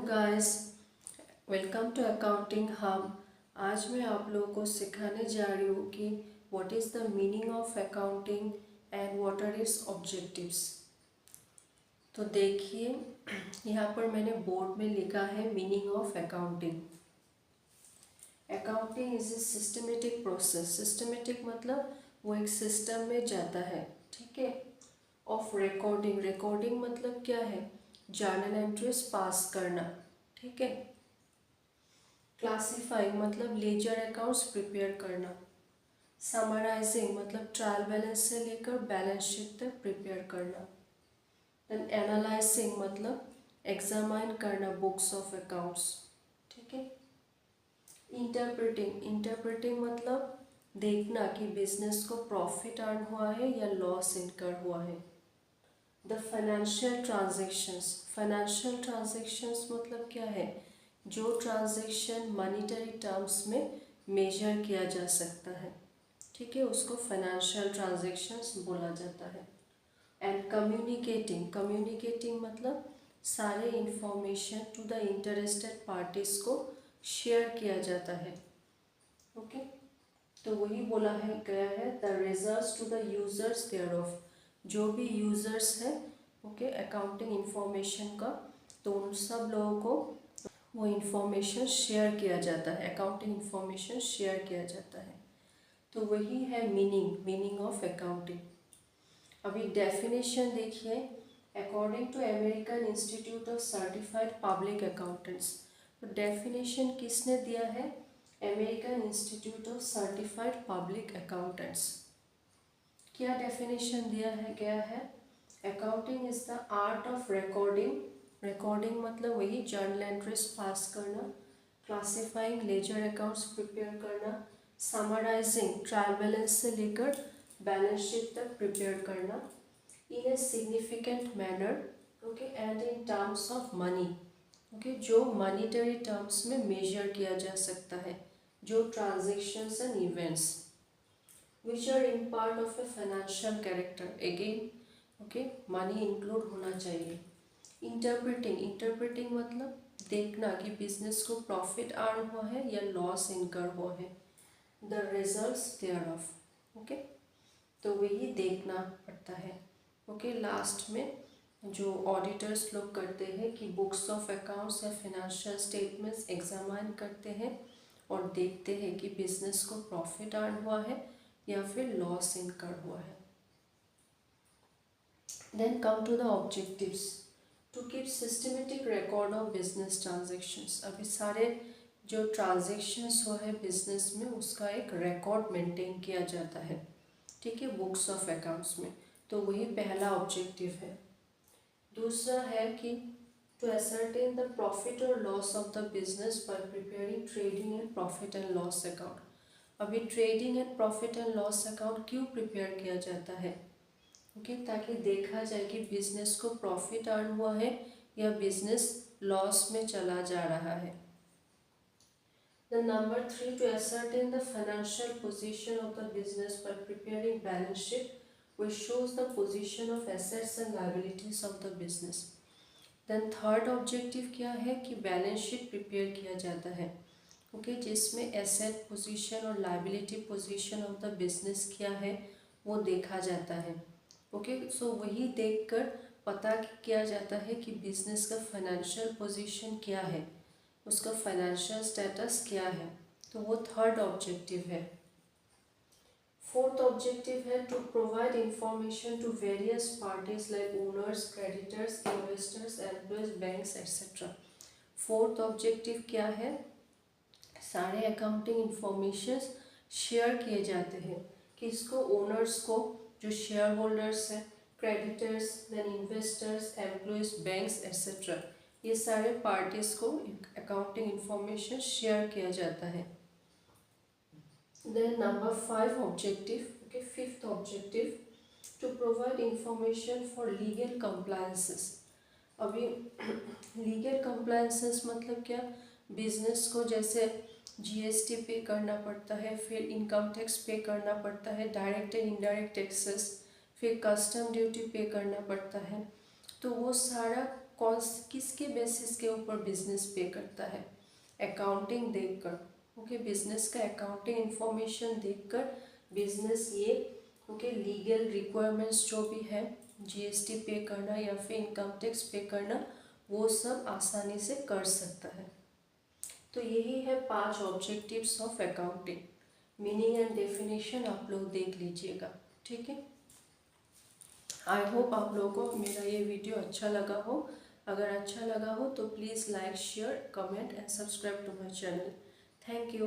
Guys, welcome to accounting hub. आज मैं आप लोगों को सिखाने जा रही हूँ कि what is the meaning of accounting and what are its objectives. तो देखिए, यहाँ पर मैंने बोर्ड में लिखा है meaning of accounting. Accounting is a systematic process. Systematic मतलब वो एक सिस्टम में जाता है, ठीक है। ऑफ रिकॉर्डिंग, रिकॉर्डिंग मतलब क्या है? जर्नल एंट्रीज पास करना, ठीक है। क्लासिफाइंग मतलब लेजर अकाउंट्स प्रिपेयर करना। समराइजिंग मतलब ट्रायल बैलेंस से लेकर बैलेंस शीट तक प्रिपेयर करना। देन एनालाइजिंग मतलब एग्जामाइन करना बुक्स ऑफ अकाउंट्स, ठीक है। इंटरप्रेटिंग, इंटरप्रेटिंग मतलब देखना कि बिजनेस को प्रॉफिट अर्न हुआ है या लॉस इनकर हुआ है। The financial transactions, financial transactions मतलब क्या है? जो ट्रांजेक्शन मॉनिटरी टर्म्स में मेजर किया जा सकता है, ठीक है, उसको फाइनेंशियल ट्रांजेक्शन्स बोला जाता है। एंड कम्युनिकेटिंग, कम्युनिकेटिंग मतलब सारे information to the interested parties को शेयर किया जाता है, ओके। तो वही बोला है गया है the results to the users thereof. जो भी यूज़र्स हैं, ओके, अकाउंटिंग इंफॉर्मेशन का, तो उन सब लोगों को वो इंफॉर्मेशन शेयर किया जाता है, अकाउंटिंग इंफॉर्मेशन शेयर किया जाता है। तो वही है मीनिंग ऑफ अकाउंटिंग। अभी डेफिनेशन देखिए, according to American Institute of Certified Public Accountants. तो डेफिनेशन किसने दिया है? American Institute of Certified Public Accountants. क्या डेफिनेशन दिया है गया है? Accounting is the art of recording, recording मतलब वही जर्नल एंट्रीज पास करना, क्लासिफाइंग लेजर अकाउंट्स प्रिपेयर करना, समराइजिंग ट्रायल बैलेंस से लेकर बैलेंस शीट तक प्रिपेयर करना in a significant manner, okay, and in terms of money, okay, जो monetary terms में मेजर किया जा सकता है, जो transactions and events which are in part of a financial character, again, okay, money include होना चाहिए। इंटरप्रेटिंग मतलब देखना कि बिजनेस को प्रॉफिट अर्न हुआ है या लॉस इनकर हुआ है। The results thereof, okay, तो वही देखना पड़ता है, ओके। लास्ट में जो ऑडिटर्स लोग करते हैं कि बुक्स ऑफ अकाउंट्स या फिनेंशियल स्टेटमेंट्स एग्जामाइन करते हैं और देखते हैं कि बिजनेस को प्रॉफिट अर्न हुआ है या फिर लॉस इनकर हुआ है। Then come to the objectives. To keep systematic record of business transactions. अभी सारे जो ट्रांजेक्शन्स हुआ है बिजनेस में उसका एक रिकॉर्ड मेंटेन किया जाता है, ठीक है, बुक्स ऑफ अकाउंट्स में। तो वही पहला ऑब्जेक्टिव है। दूसरा है कि टू एसर्टेन द प्रॉफिट और loss of the business by preparing trading and profit and loss account. अभी trading and profit and loss account क्यों प्रिपेयर किया जाता है? ओके, ताकि देखा जाए कि बिजनेस को प्रॉफिट अर्न हुआ है या बिजनेस लॉस में चला जा रहा है। The number 3, to ascertain the financial position of the business by preparing balance sheet which shows the position of assets and liabilities of the business. Then third objective क्या है कि बैलेंस शीट प्रिपेयर किया जाता है, okay, जिसमें asset position और liability position of the business क्या है वो देखा जाता है, ओके। सो वही देखकर पता किया जाता है कि बिजनेस का फाइनेंशियल पोजीशन क्या है, उसका फाइनेंशियल स्टेटस क्या है। तो वो थर्ड ऑब्जेक्टिव है। फोर्थ ऑब्जेक्टिव है to provide information to various parties like owners, creditors, investors, employees, banks etcetera. Fourth objective क्या है? सारे अकाउंटिंग इंफॉर्मेशन शेयर किए जाते हैं किसको? ओनर्स को, जो शेयर होल्डर्स हैं, creditors, then investors, employees, banks etcetera, ये सारे पार्टीज को अकाउंटिंग इंफॉर्मेशन शेयर किया जाता है। Then number 5 objective, okay, fifth objective, to provide information for legal compliances. अभी लीगल कंप्लायंसेस मतलब क्या? बिजनेस को जैसे जीएसटी पे करना पड़ता है, फिर इनकम टैक्स पे करना पड़ता है, डायरेक्ट एंड इनडायरेक्ट टैक्सेस, फिर कस्टम ड्यूटी पे करना पड़ता है। तो वो सारा किसके बेसिस के ऊपर बिजनेस पे करता है, अकाउंटिंग देखकर। ओके, बिजनेस का अकाउंटिंग इंफॉर्मेशन देखकर बिजनेस ये ओके लीगल रिक्वायरमेंट्स जो भी है, जीएसटी पे करना या फिर इनकम टैक्स पे करना, वो सब आसानी से कर सकता है। तो यही है 5 objectives of accounting. Meaning and definition आप लोग देख लीजिएगा, ठीक है। आई होप आप लोगों को मेरा ये वीडियो अच्छा लगा हो। अगर अच्छा लगा हो तो please like, share, comment and subscribe to my channel. Thank you.